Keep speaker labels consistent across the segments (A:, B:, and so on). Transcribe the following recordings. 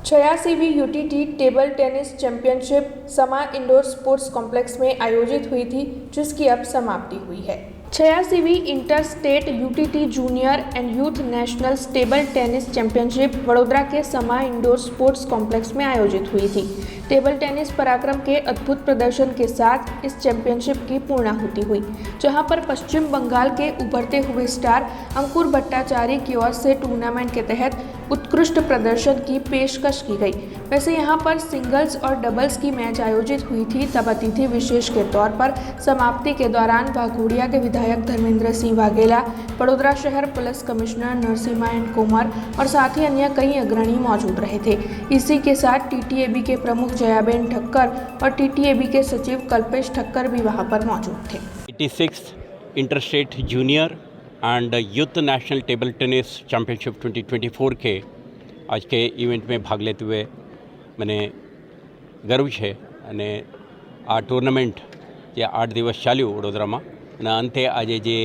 A: 86वीं UTT table tennis championship Sama indoor sports complex में आयोजित हुई थी, जिसकी अब समाप्ति हुई है। 86वीं inter state UTT junior and youth national table tennis championship Vadodara के समा इंडोर स्पोर्ट्स कॉम्प्लेक्स में आयोजित हुई थी। टेबल टेनिस पराक्रम के अद्भुत प्रदर्शन के साथ इस चैंपियनशिप की पूर्णाहुति हुई, जहां पर पश्चिम बंगाल के उभरते हुए स्टार अंकुर भट्टाचार्य की ओर से टूर्नामेंट के तहत उत्कृष्ट प्रदर्शन की पेशकश की गई। वैसे यहां पर सिंगल्स और डबल्स की मैच आयोजित हुई थी, तब अतिथि विशेष के तौर पर समाप्ति के दौरान वाघोड़िया के विधायक धर्मेंद्र सिंह वाघेला, वडोदरा शहर पुलिस कमिश्नर नरसिम्हा एन कोमर और साथ ही अन्य कई अग्रणी मौजूद रहे थे। इसी के साथ टीटीएबी के प्रमुख जयाबेन ठक्कर और टीटीएबी के सचिव कल्पेश ठक्कर भी वहां पर मौजूद थे।
B: 86 interstate junior and youth national table tennis championship 2024 के आज के इवेंट में भाग लेते हुए मैंने गर्व है અને આ ટુર્નામેન્ટ જે 8 દિવસ ચાલ્યું વડોદરામાં અને અંતે આજે જે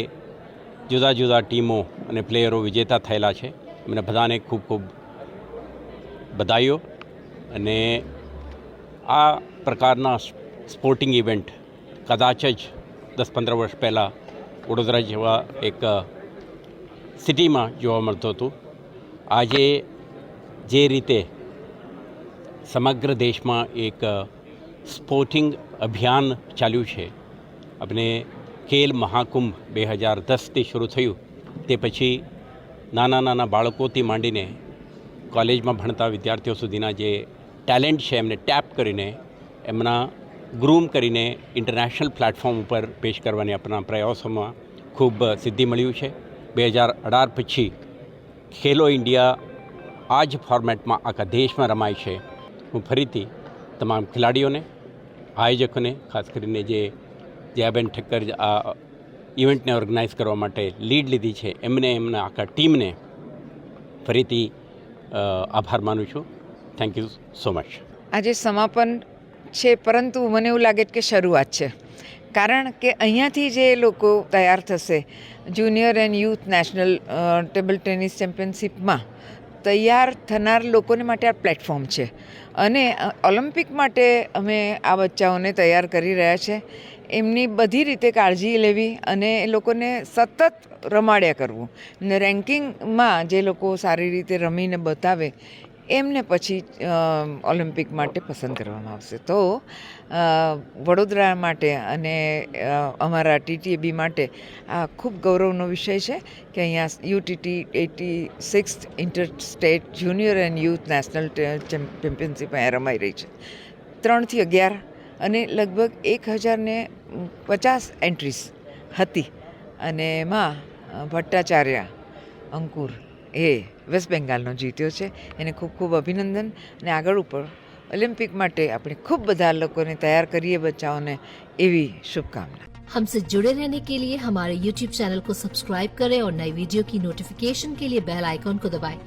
B: જુદા જુદા ટીમો અને પ્લેયરો વિજેતા થયેલા છે એમને બધાને ખૂબ ખૂબ બધાઈઓ અને આ પ્રકારના સ્પોર્ટિંગ ઇવેન્ટ કદાચ જ 10-15 વર્ષ પહેલાં વડોદરા જેવા એક સિટીમાં જોવા મળતું હતું। આજે જે રીતે સમગ્ર દેશમાં એક સ્પોર્ટિંગ અભિયાન ચાલ્યું છે, આપણે ખેલ મહાકુંભ 2010થી શરૂ થયું, તે પછી નાના નાના બાળકોથી માંડીને કોલેજમાં ભણતા વિદ્યાર્થીઓ સુધીના જે ટેલેન્ટ છે એમને ટેપ કરીને એમના ગ્રૂમ કરીને ઇન્ટરનેશનલ પ્લેટફોર્મ ઉપર પેશ કરવાની આપણા પ્રયાસોમાં ખૂબ સિદ્ધિ મળ્યું છે। 2018 પછી ખેલો ઇન્ડિયા આ જ ફોર્મેટમાં આખા દેશમાં રમાય છે। હું ફરીથી તમામ ખેલાડીઓને, આયોજકોને, ખાસ કરીને જે જયાબેન ઠક્કર આ ઇવેન્ટને ઓર્ગેનાઇઝ કરવા માટે લીડ લીધી છે એમને, એમના આખા ટીમને ફરીથી આભાર માનું છું। Thank you so much.
C: આજે સમાપન છે, પરંતુ મને એવું લાગે કે શરૂઆત છે, કારણ કે અહીંયાથી જે લોકો તૈયાર થશે junior and youth national table tennis ચેમ્પિયનશિપમાં તૈયાર થનાર લોકોને માટે આ પ્લેટફોર્મ છે અને ઓલિમ્પિક માટે અમે આ બચ્ચાઓને તૈયાર કરી રહ્યા છે। એમની બધી રીતે કાળજી લેવી અને એ લોકોને સતત રમાડ્યા કરવું ને રેન્કિંગમાં જે લોકો સારી રીતે રમીને બતાવે એમને પછી ઓલિમ્પિક માટે પસંદ કરવામાં આવશે। તો વડોદરા માટે અને અમારા ટીટીએબી માટે આ ખૂબ ગૌરવનો વિષય છે કે અહીંયા UTT 86 inter state junior and youth national championship અહીંયા રમાઈ રહી છે। 3 થી 11 અને લગભગ 1050 એન્ટ્રીઝ હતી અને એમાં ભટ્ટાચાર્ય અંકુર એ વેસ્ટ બેંગાલનો જીત્યો છે। એને ખૂબ ખૂબ અભિનંદન અને આગળ ઉપર ઓલિમ્પિક માટે આપણે ખૂબ બધા લોકોને તૈયાર કરીએ બચ્ચાઓને, એવી शुभकामना।
D: हमसे जुड़े रहने के लिए हमारे YouTube चैनल को सब्सक्राइब करें और नई वीडियो की नोटिफिकेशन के लिए बेल आइकॉन को दबाएं।